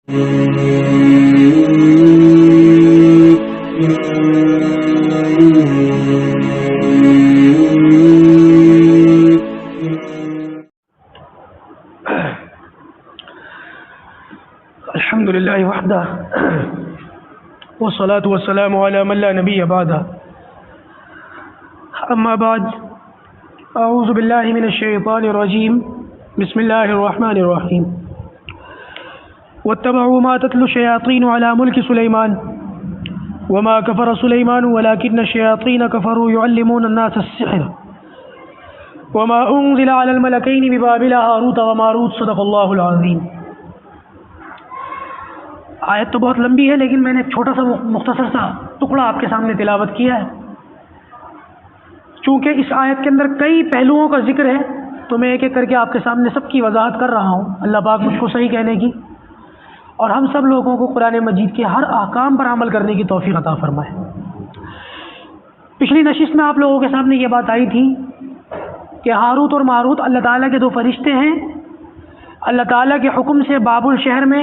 الحمد للہ وحدہ والصلاة والسلام علی من لا نبی بعدہ اما بعد اعوذ باللہ من الشیطان الرجیم بسم اللہ الرحمن الرحیم واتبعوا ما تتلو الشیاطین علی ملک سلیمان وما کفر سلیمان ولكن الشیاطین کفروا يعلمون الناس السحر وما انزل على الملكين ببابل هاروت وماروت صدق اللہ العظیم۔ آیت تو بہت لمبی ہے لیکن میں نے ایک چھوٹا سا مختصر سا ٹکڑا آپ کے سامنے تلاوت کیا ہے۔ چونکہ اس آیت کے اندر کئی پہلوؤں کا ذکر ہے تو میں ایک ایک کر کے آپ کے سامنے سب کی وضاحت کر رہا ہوں۔ اللہ پاک مجھ کو صحیح کہنے کی اور ہم سب لوگوں کو قرآن مجید کے ہر احکام پر عمل کرنے کی توفیق عطا فرمائے۔ پچھلی نشست میں آپ لوگوں کے سامنے یہ بات آئی تھی کہ ہاروت اور ماروت اللہ تعالیٰ کے دو فرشتے ہیں۔ اللہ تعالیٰ کے حکم سے بابل شہر میں،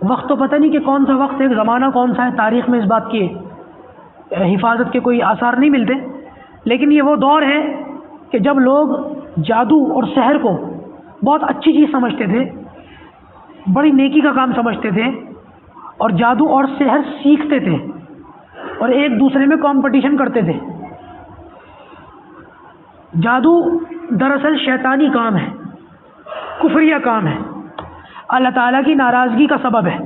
وقت تو پتہ نہیں کہ کون سا وقت ہے، زمانہ کون سا ہے، تاریخ میں اس بات کی حفاظت کے کوئی آثار نہیں ملتے، لیکن یہ وہ دور ہے کہ جب لوگ جادو اور سحر کو بہت اچھی چیز سمجھتے تھے، بڑی نیکی کا کام سمجھتے تھے، اور جادو اور سحر سیکھتے تھے اور ایک دوسرے میں کمپٹیشن کرتے تھے۔ جادو دراصل شیطانی کام ہے، کفریہ کام ہے، اللہ تعالیٰ کی ناراضگی کا سبب ہے،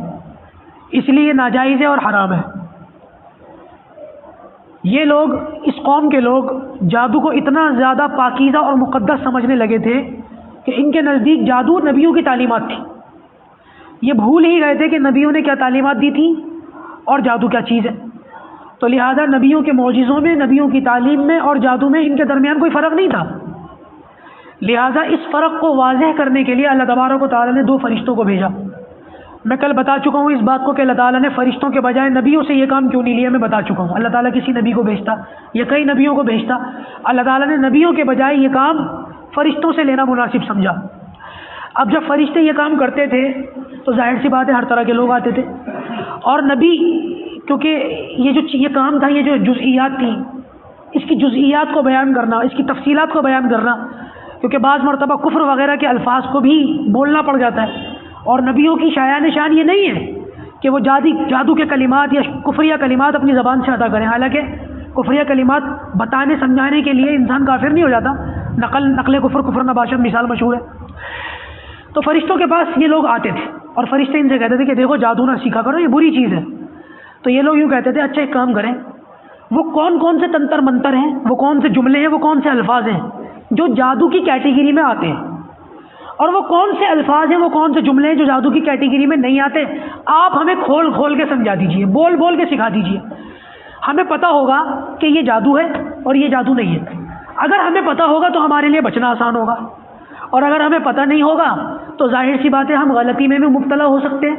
اس لیے یہ ناجائز ہے اور حرام ہے۔ یہ لوگ، اس قوم کے لوگ جادو کو اتنا زیادہ پاکیزہ اور مقدس سمجھنے لگے تھے کہ ان کے نزدیک جادو نبیوں کی تعلیمات تھی۔ یہ بھول ہی گئے تھے کہ نبیوں نے کیا تعلیمات دی تھی اور جادو کیا چیز ہے، تو لہذا نبیوں کے معجزوں میں، نبیوں کی تعلیم میں اور جادو میں ان کے درمیان کوئی فرق نہیں تھا۔ لہٰذا اس فرق کو واضح کرنے کے لیے اللہ تبارک و تعالیٰ نے دو فرشتوں کو بھیجا۔ میں کل بتا چکا ہوں اس بات کو کہ اللہ تعالیٰ نے فرشتوں کے بجائے نبیوں سے یہ کام کیوں نہیں لیا، میں بتا چکا ہوں۔ اللہ تعالیٰ کسی نبی کو بھیجتا یا کئی نبیوں کو بھیجتا، اللہ تعالیٰ نے نبیوں کے بجائے یہ کام فرشتوں سے لینا مناسب سمجھا۔ اب جب فرشتے یہ کام کرتے تھے تو ظاہر سی بات ہے ہر طرح کے لوگ آتے تھے، اور نبی کیونکہ یہ کام تھا، یہ جو جزئیات تھیں، اس کی جزئیات کو بیان کرنا، اس کی تفصیلات کو بیان کرنا، کیونکہ بعض مرتبہ کفر وغیرہ کے الفاظ کو بھی بولنا پڑ جاتا ہے، اور نبیوں کی شایان شان یہ نہیں ہے کہ وہ جادو کے کلمات یا کفریہ کلمات اپنی زبان سے ادا کریں۔ حالانکہ کفریہ کلمات بتانے سمجھانے کے لیے انسان کافر نہیں ہو جاتا، نقل کفر نباشت مثال مشہور ہے۔ تو فرشتوں کے پاس یہ لوگ آتے تھے اور فرشتے ان سے کہتے تھے کہ دیکھو جادو نہ سیکھا کرو، یہ بری چیز ہے۔ تو یہ لوگ یوں کہتے تھے اچھا ایک کام کریں، وہ کون کون سے تنتر منتر ہیں، وہ کون سے جملے ہیں، وہ کون سے الفاظ ہیں جو جادو کی کیٹیگری میں آتے ہیں، اور وہ کون سے الفاظ ہیں، وہ کون سے جملے ہیں جو جادو کی کیٹیگری میں نہیں آتے، آپ ہمیں کھول کھول کے سمجھا دیجئے، بول بول کے سکھا دیجئے، ہمیں پتہ ہوگا کہ یہ جادو ہے اور یہ جادو نہیں ہے۔ اگر ہمیں پتہ ہوگا تو ہمارے لیے بچنا آسان ہوگا، اور اگر ہمیں پتہ نہیں ہوگا تو ظاہر سی بات ہے ہم غلطی میں بھی مبتلا ہو سکتے ہیں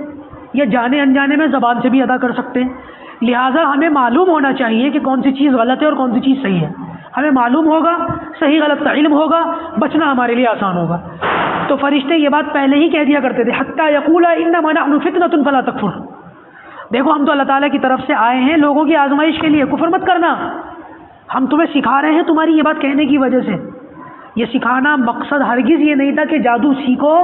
یا جانے انجانے میں زبان سے بھی ادا کر سکتے ہیں۔ لہٰذا ہمیں معلوم ہونا چاہیے کہ کون سی چیز غلط ہے اور کون سی چیز صحیح ہے۔ ہمیں معلوم ہوگا، صحیح غلط کا علم ہوگا، بچنا ہمارے لیے آسان ہوگا۔ تو فرشتے یہ بات پہلے ہی کہہ دیا کرتے تھے، حتیٰ یقولا انما نحن فتنۃ فلا تکفر، دیکھو ہم تو اللہ تعالیٰ کی طرف سے آئے ہیں لوگوں کی آزمائش کے لیے، کفر مت کرنا، ہم تمہیں سکھا رہے ہیں تمہاری یہ بات کہنے کی وجہ سے۔ یہ سکھانا مقصد ہرگز یہ نہیں تھا کہ جادو سیکھو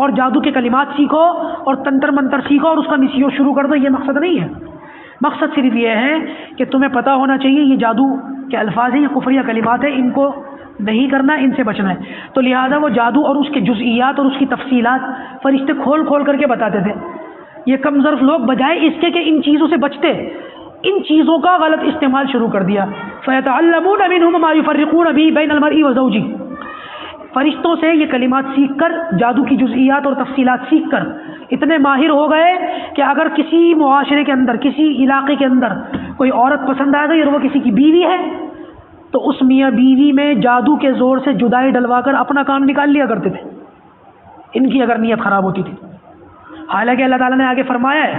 اور جادو کے کلمات سیکھو اور تنتر منتر سیکھو اور اس کا مس یوز شروع کر دو، یہ مقصد نہیں ہے۔ مقصد صرف یہ ہے کہ تمہیں پتہ ہونا چاہیے یہ جادو کے الفاظ ہیں، یہ کفریہ کلمات ہیں، ان کو نہیں کرنا، ان سے بچنا ہے۔ تو لہٰذا وہ جادو اور اس کے جزئیات اور اس کی تفصیلات فرشتے کھول کھول کر کے بتاتے تھے۔ یہ کم ظرف لوگ بجائے اس کے کہ ان چیزوں سے بچتے، ان چیزوں کا غلط استعمال شروع کر دیا۔ فَيَتَعَلَّمُونَ مِنْهُمَ مَا يُفَرِّقُونَ بِهِ بَيْنَ الْمَرْءِ وَزَوْجِهِ، فرشتوں سے یہ کلمات سیکھ کر، جادو کی جزئیات اور تفصیلات سیکھ کر اتنے ماہر ہو گئے کہ اگر کسی معاشرے کے اندر، کسی علاقے کے اندر کوئی عورت پسند آ گئی اور وہ کسی کی بیوی ہے تو اس میاں بیوی میں جادو کے زور سے جدائی ڈلوا کر اپنا کام نکال لیا کرتے تھے، ان کی اگر نیت خراب ہوتی تھی۔ حالانکہ اللہ تعالیٰ نے آگے فرمایا ہے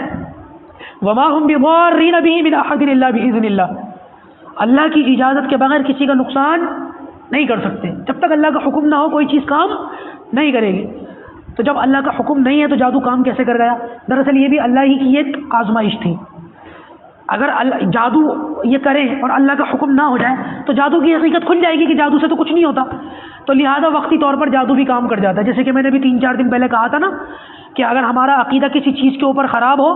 وَمَا هُمْ بِضَارِّينَ بِهِ مِنْ أَحَدٍ إِلَّا بِإِذْنِ اللَّهِ، اللہ کی اجازت کے بغیر کسی کا نقصان نہیں کر سکتے، جب تک اللہ کا حکم نہ ہو کوئی چیز کام نہیں کرے گی۔ تو جب اللہ کا حکم نہیں ہے تو جادو کام کیسے کر گیا؟ دراصل یہ بھی اللہ ہی کی ایک آزمائش تھی. اگر جادو یہ کرے اور اللہ کا حکم نہ ہو جائے تو جادو کی حقیقت کھل جائے گی کہ جادو سے تو کچھ نہیں ہوتا. تو لہٰذا وقتی طور پر جادو بھی کام کر جاتا ہے. جیسے کہ میں نے بھی 3-4 دن پہلے کہا تھا نا کہ اگر ہمارا عقیدہ کسی چیز کے اوپر خراب ہو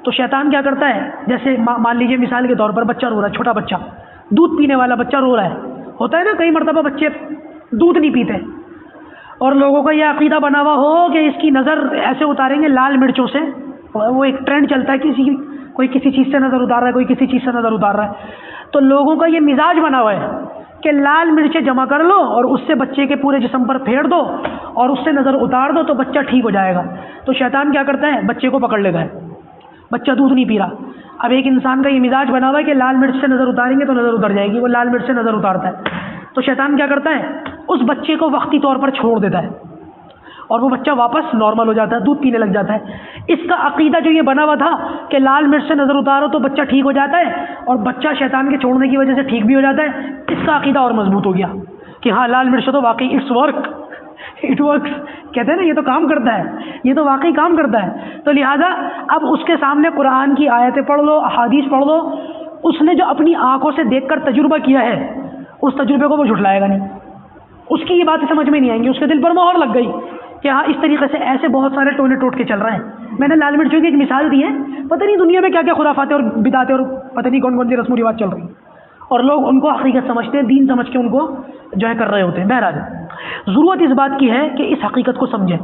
تو شیطان کیا کرتا ہے، جیسے مان لیجیے مثال کے طور پر بچہ رو رہا ہے، چھوٹا بچہ، دودھ پینے والا بچہ رو رہا ہے. ہوتا ہے نا کئی مرتبہ بچے دودھ نہیں پیتے اور لوگوں کا یہ عقیدہ بنا ہوا ہو کہ اس کی نظر ایسے اتاریں گے لال مرچوں سے. وہ ایک ٹرینڈ چلتا ہے، کوئی کسی چیز سے نظر اتار رہا ہے، کوئی کسی چیز سے نظر اتار رہا ہے. تو لوگوں کا یہ مزاج بنا ہوا ہے کہ لال مرچیں جمع کر لو اور اس سے بچے کے پورے جسم پر پھیر دو اور اس سے نظر اتار دو تو بچہ ٹھیک ہو جائے گا. تو شیطان کیا کرتا ہے، بچے کو پکڑ لیتا ہے. بچہ دودھ نہیں پی رہا. اب ایک انسان کا یہ مزاج بنا ہوا ہے کہ لال مرچ سے نظر اتاریں گے تو نظر اتر جائے گی. وہ لال مرچ سے نظر اتارتا ہے تو شیطان کیا کرتا ہے، اس بچے کو وقتی طور پر چھوڑ دیتا ہے اور وہ بچہ واپس نارمل ہو جاتا ہے، دودھ پینے لگ جاتا ہے. اس کا عقیدہ جو یہ بنا ہوا تھا کہ لال مرچ سے نظر اتارو تو بچہ ٹھیک ہو جاتا ہے اور بچہ شیطان کے چھوڑنے کی وجہ سے ٹھیک بھی ہو جاتا ہے، اس کا عقیدہ اور مضبوط ہو گیا کہ ہاں لال مرچ تو واقعی اٹ ورکس کہتے ہیں نا، یہ تو کام کرتا ہے، یہ تو واقعی کام کرتا ہے. تو لہٰذا اب اس کے سامنے قرآن کی آیتیں پڑھ لو، احادیث پڑھ لو، اس نے جو اپنی آنکھوں سے دیکھ کر تجربہ کیا ہے اس تجربے کو وہ جھٹلائے گا نہیں. اس کی یہ باتیں سمجھ میں نہیں آئیں گی، اس کے دل پر مہر لگ گئی کہ ہاں اس طریقے سے ایسے بہت سارے ٹونے ٹوٹ کے چل رہے ہیں. میں نے لال مرچوں کی ایک مثال دی ہے، پتہ نہیں دنیا میں کیا کیا خرافاتیں اور بدعتیں اور پتہ نہیں کون کون سی رسم و رواج چل رہی ہیں اور لوگ ان کو حقیقت سمجھتے ہیں، دین سمجھ کے ان کو جو ہے کر رہے ہوتے ہیں. بہرحال ضرورت اس بات کی ہے کہ اس حقیقت کو سمجھیں.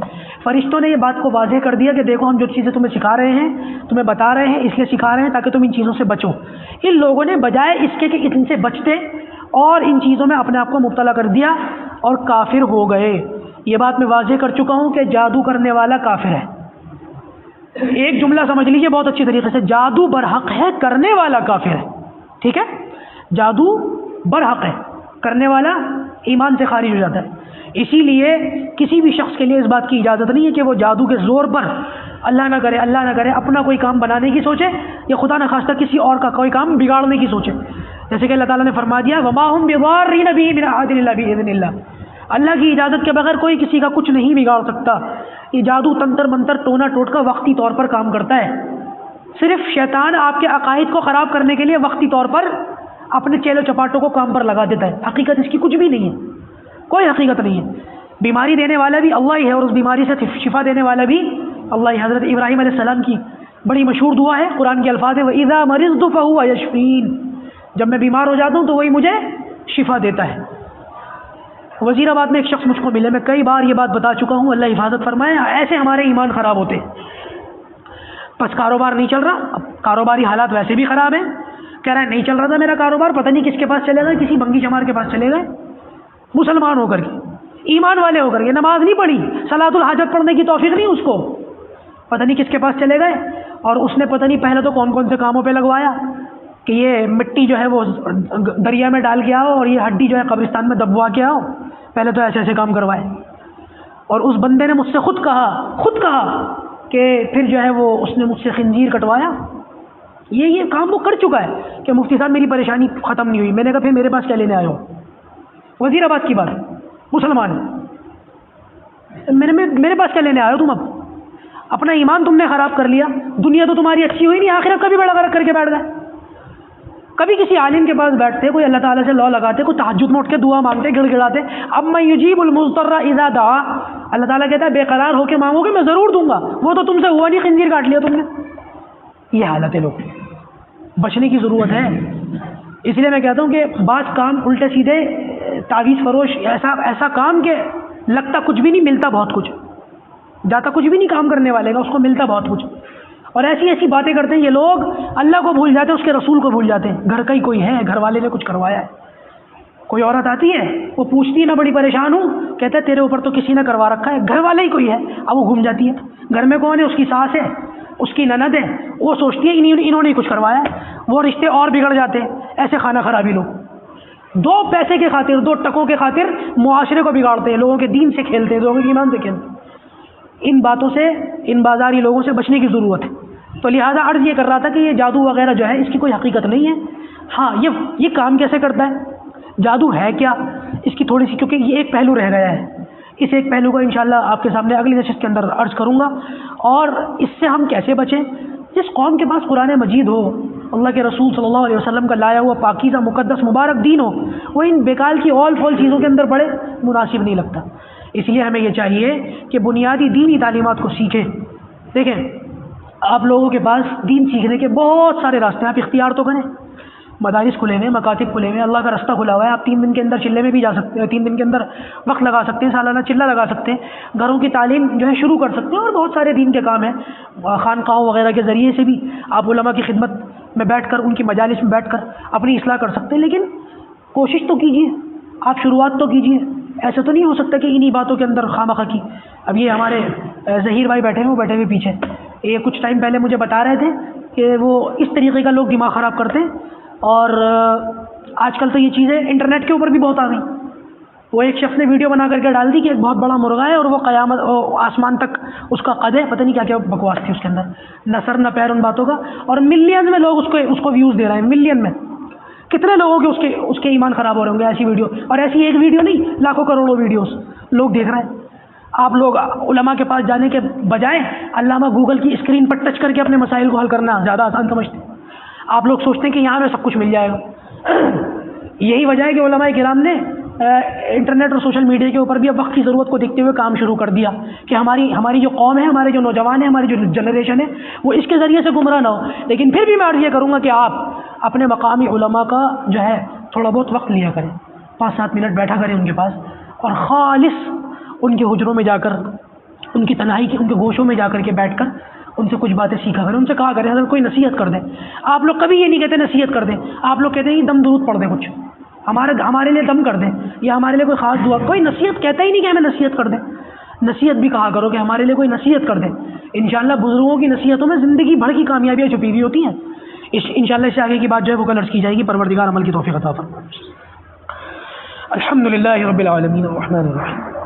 فرشتوں نے یہ بات کو واضح کر دیا کہ دیکھو ہم جو چیزیں تمہیں سکھا رہے ہیں، تمہیں بتا رہے ہیں، اس لیے سکھا رہے ہیں تاکہ تم ان چیزوں سے بچو. ان لوگوں نے بجائے اس کے کہ ان سے بچتے اور ان چیزوں میں اپنے آپ کو مبتلا کر دیا اور کافر ہو گئے. یہ بات میں واضح کر چکا ہوں کہ جادو کرنے والا کافر ہے. ایک جملہ سمجھ لیجیے بہت اچھی طریقے سے، جادو برحق ہے، کرنے والا کافر ہے. ٹھیک ہے، جادو برحق ہے، کرنے والا ایمان سے خارج ہو جاتا ہے. اسی لیے کسی بھی شخص کے لیے اس بات کی اجازت نہیں ہے کہ وہ جادو کے زور پر اللہ نہ کرے اپنا کوئی کام بنانے کی سوچے یا خدا نخواستہ کسی اور کا کوئی کام بگاڑنے کی سوچے. جیسے کہ اللہ تعالیٰ نے فرما دیا وما هم بضارین به من احد الا باذن اللہ. اللہ کی اجازت کے بغیر کوئی کسی کا کچھ نہیں بگاڑ سکتا. یہ جادو تنتر منتر ٹونا ٹوٹکا وقتی طور پر کام کرتا ہے. صرف شیطان آپ کے عقائد کو خراب کرنے کے لیے وقتی طور پر اپنے چیلو چپاٹوں کو کام پر لگا دیتا ہے. حقیقت اس کی کچھ بھی نہیں ہے، کوئی حقیقت نہیں ہے. بیماری دینے والا بھی اللہ ہی ہے اور اس بیماری سے شفا دینے والا بھی اللہ ہی. حضرت ابراہیم علیہ السلام کی بڑی مشہور دعا ہے، قرآن کے الفاظ ہیں وَإِذَا مَرِضْتُ فَهُوَ يَشْفِينِ. جب میں بیمار ہو جاتا ہوں تو وہی مجھے شفا دیتا ہے. وزیر آباد میں ایک شخص مجھ کو ملے، میں کئی بار یہ بات بتا چکا ہوں، اللہ حفاظت فرمائے. ایسے ہمارے ایمان خراب ہوتے، بس کاروبار نہیں چل رہا. اب کاروباری حالات ویسے بھی خراب ہیں. کہہ رہا ہے نہیں چل رہا تھا میرا کاروبار، پتہ نہیں کس کے پاس چلے گئے، کسی بنگی چمار کے پاس چلے گئے. مسلمان ہو کر کے، ایمان والے ہو کر کے، نماز نہیں پڑھی، صلاۃ الحاجت پڑھنے کی توفیق نہیں اس کو، پتہ نہیں کس کے پاس چلے گئے. اور اس نے پتہ نہیں پہلے تو کون کون سے کاموں پہ لگوایا کہ یہ مٹی جو ہے وہ دریا میں ڈال کے آؤ اور یہ ہڈی جو ہے قبرستان میں دبوا کے آؤ. پہلے تو ایسے ایسے کام کروائے. اور اس بندے نے مجھ سے خود کہا کہ پھر جو ہے وہ اس نے مجھ سے خنزیر کٹوایا. یہ کام وہ کر چکا ہے کہ مفتی صاحب میری پریشانی ختم نہیں ہوئی. میں نے کہا پھر میرے پاس کیا لینے آئے ہو؟ وزیر آباد کی بات، مسلمان میرے پاس کیا لینے آئے ہو تم؟ اب اپنا ایمان تم نے خراب کر لیا، دنیا تو تمہاری اچھی ہوئی نہیں، آخرت کا بھی بڑا غرق کر کے بیٹھ گئے. کبھی کسی عالم کے پاس بیٹھتے، کوئی اللہ تعالیٰ سے لا لگاتے، کوئی تہجد میں اٹھ کے دعا مانگتے، گڑ گڑاتے. اب میں یجیب المضطر اذا دعا، اللہ تعالیٰ کہتا ہے بے قرار ہو کے مانگو گے میں ضرور دوں گا. وہ تو تم سے ہوا نہیں، خنزیر کاٹ لیا تم نے. یہ حالت ہے. لوگ بچنے کی ضرورت ہے. اس لیے میں کہتا ہوں کہ بعض کام الٹے سیدھے تعویذ فروش ایسا کام کہ لگتا کچھ بھی نہیں، ملتا بہت کچھ. جاتا کچھ بھی نہیں کام کرنے والے کا، اس کو ملتا بہت کچھ. اور ایسی باتیں کرتے ہیں یہ لوگ، اللہ کو بھول جاتے ہیں، اس کے رسول کو بھول جاتے ہیں. گھر کا ہی کوئی ہے، گھر والے نے کچھ کروایا ہے. کوئی عورت آتی ہے، وہ پوچھتی ہے میں بڑی پریشان ہوں، کہتا ہے تیرے اوپر تو کسی نے کروا رکھا ہے، گھر والے ہی کوئی ہے. اب وہ گھوم جاتی ہے، گھر میں کون ہے؟ اس کی ساس ہے، اس کی نند ہے. وہ سوچتی ہے انہوں نے کچھ کروایا ہے. وہ رشتے اور بگڑ جاتے ہیں. ایسے خانہ خرابی لوگ 2 پیسے کے خاطر، 2 ٹکوں کے خاطر معاشرے کو بگاڑتے ہیں، لوگوں کے دین سے کھیلتے ہیں، لوگوں کے ایمان سے کھیلتے ہیں. ان باتوں سے، ان بازاری لوگوں سے بچنے کی ضرورت ہے. تو لہٰذا عرض یہ کر رہا تھا کہ یہ جادو وغیرہ جو ہے اس کی کوئی حقیقت نہیں ہے. ہاں یہ کام کیسے کرتا ہے، جادو ہے کیا، اس کی تھوڑی سی، کیونکہ یہ ایک پہلو رہ گیا ہے اس ایک پہلو کو انشاءاللہ آپ کے سامنے اگلی نشست کے اندر عرض کروں گا. اور اس سے ہم کیسے بچیں؟ جس قوم کے پاس قرآن مجید ہو، اللہ کے رسول صلی اللہ علیہ وسلم کا لایا ہوا پاکیزہ مقدس مبارک دین ہو، وہ ان بیکال کی اول فول چیزوں کے اندر پڑے، مناسب نہیں لگتا. اس لیے ہمیں یہ چاہیے کہ بنیادی دینی تعلیمات کو سیکھیں. دیکھیں آپ لوگوں کے پاس دین سیکھنے کے بہت سارے راستے ہیں، آپ اختیار تو کریں. مدارس کھلے ہوئے، مکاتب کھلے ہوئے، اللہ کا رستہ کھلا ہوا ہے. آپ 3 دن کے اندر چلے میں بھی جا سکتے ہیں، 3 دن کے اندر وقت لگا سکتے ہیں، سالانہ چلہ لگا سکتے ہیں، گھروں کی تعلیم جو ہے شروع کر سکتے ہیں، اور بہت سارے دین کے کام ہیں. خانقاہوں وغیرہ کے ذریعے سے بھی آپ علماء کی خدمت میں بیٹھ کر، ان کی مجالس میں بیٹھ کر اپنی اصلاح کر سکتے ہیں. لیکن کوشش تو کیجیے، آپ شروعات تو کیجیے. ایسا تو نہیں ہو سکتا کہ انہی باتوں کے اندر خواہ کی. اب یہ ہمارے ظہیر بھائی بیٹھے ہیں، وہ بیٹھے ہوئے پیچھے، یہ کچھ ٹائم پہلے مجھے بتا رہے تھے کہ وہ اس طریقے کا لوگ دماغ خراب کرتے ہیں. اور آج کل تو یہ چیزیں انٹرنیٹ کے اوپر بھی بہت آ گئی. وہ ایک شخص نے ویڈیو بنا کر کے ڈال دی کہ ایک بہت بڑا مرغا ہے اور وہ قیامت آسمان تک اس کا قد ہے، پتہ نہیں کیا کیا بکواس تھی اس کے اندر، نہ سر نہ پیر ان باتوں کا. اور ملین میں لوگ اس کو ویوز دے رہے ہیں، ملین میں. کتنے لوگوں کے اس کے ایمان خراب ہو رہے ہوں گے ایسی ویڈیو. اور ایسی ایک ویڈیو نہیں، لاکھوں کروڑوں ویڈیوز لوگ دیکھ رہے ہیں. آپ لوگ علماء کے پاس جانے کے بجائے علامہ گوگل کی اسکرین پر ٹچ کر کے اپنے مسائل کو حل کرنا زیادہ آسان سمجھتے ہیں. آپ لوگ سوچتے ہیں کہ یہاں میں سب کچھ مل جائے گا. یہی وجہ ہے کہ علماء کرام نے انٹرنیٹ اور سوشل میڈیا کے اوپر بھی اب وقت کی ضرورت کو دیکھتے ہوئے کام شروع کر دیا کہ ہماری جو قوم ہے، ہمارے جو نوجوان ہیں، ہماری جو جنریشن ہے، وہ اس کے ذریعے سے گمراہ نہ ہو. لیکن پھر بھی میں عرض یہ کروں گا کہ آپ اپنے مقامی علماء کا جو ہے تھوڑا بہت وقت لیا کریں، 5-7 منٹ بیٹھا کریں ان کے پاس، اور خالص ان کے حجروں میں جا کر، ان کی تنہائی کے، ان کے گوشوں میں جا کر کے بیٹھ کر ان سے کچھ باتیں سیکھا کریں. ان سے کہا کریں، اگر کوئی نصیحت کر دیں. آپ لوگ کبھی یہ نہیں کہتے نصیحت کر دیں، آپ لوگ کہتے ہیں دم درود پڑھ دیں، کچھ ہمارے لیے دم کر دیں، یا ہمارے لیے کوئی خاص دعا. کوئی نصیحت کہتا ہی نہیں کہ ہمیں نصیحت کر دیں. نصیحت بھی کہا کرو کہ ہمارے لیے کوئی نصیحت کر دیں. انشاءاللہ بزرگوں کی نصیحتوں میں زندگی بھر کی کامیابیاں چھپی ہوئی ہوتی ہیں. انشاءاللہ اس سے آگے کی بات جو ہے وہ کل عرض کی جائے گی. پروردگار عمل کی توفیق عطا فرمائے. الحمدللہ رب العالمین الرحمن الرحیم.